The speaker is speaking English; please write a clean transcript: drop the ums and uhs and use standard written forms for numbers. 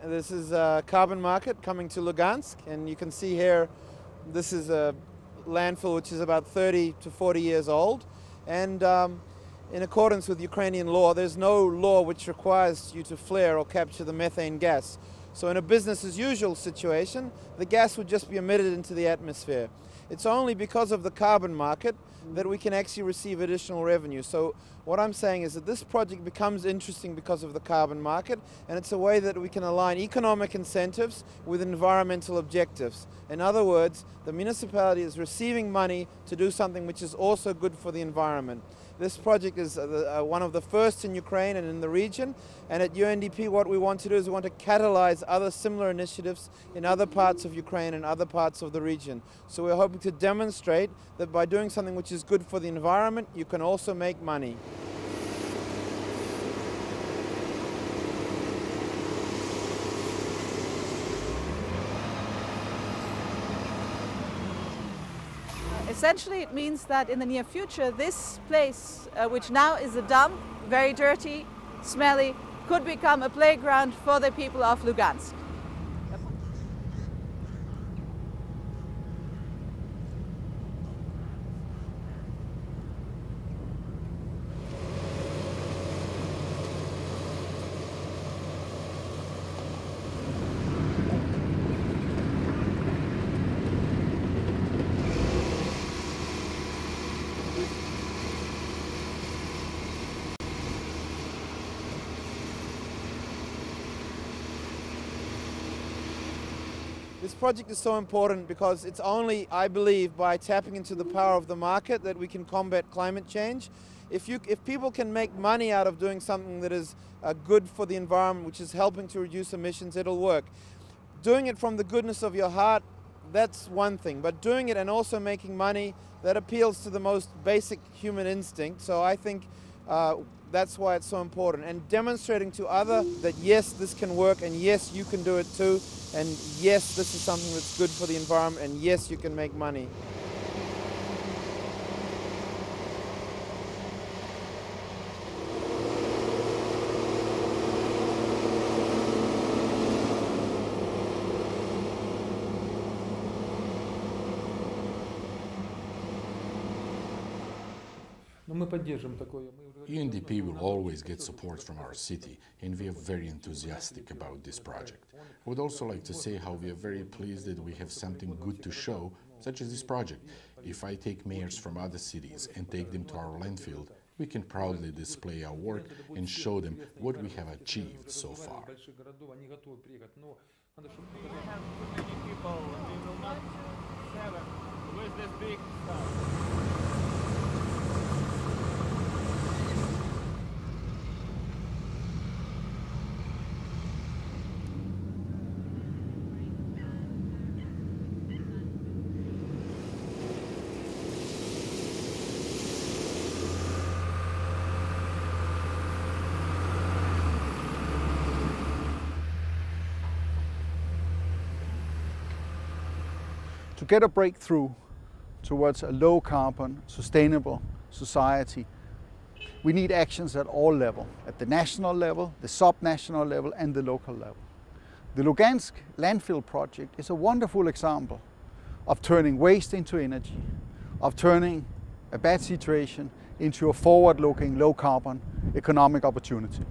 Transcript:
This is a carbon market coming to Lugansk, and you can see here this is a landfill which is about 30 to 40 years old, and in accordance with Ukrainian law, there's no law which requires you to flare or capture the methane gas. So in a business as usual situation, the gas would just be emitted into the atmosphere. It's only because of the carbon market that we can actually receive additional revenue. So what I'm saying is that this project becomes interesting because of the carbon market, and it's a way that we can align economic incentives with environmental objectives. In other words, the municipality is receiving money to do something which is also good for the environment. This project is one of the first in Ukraine and in the region, and at UNDP what we want to do is we want to catalyze other similar initiatives in other parts of Ukraine and other parts of the region. So we're hoping to demonstrate that by doing something which is good for the environment, you can also make money. Essentially, it means that in the near future, this place, which now is a dump, very dirty, smelly, could become a playground for the people of Lugansk. This project is so important because it's only, I believe, by tapping into the power of the market that we can combat climate change. If people can make money out of doing something that is good for the environment, which is helping to reduce emissions, it'll work. Doing it from the goodness of your heart, that's one thing, but doing it and also making money, that appeals to the most basic human instinct. So I think that's why it's so important, and demonstrating to others that yes, this can work, and yes, you can do it too, and yes, this is something that's good for the environment, and yes, you can make money. UNDP will always get support from our city, and we are very enthusiastic about this project. I would also like to say how we are very pleased that we have something good to show, such as this project. If I take mayors from other cities and take them to our landfill, we can proudly display our work and show them what we have achieved so far. To get a breakthrough towards a low-carbon, sustainable society, we need actions at all levels, at the national level, the sub-national level, and the local level. The Lugansk landfill project is a wonderful example of turning waste into energy, of turning a bad situation into a forward-looking, low-carbon economic opportunity.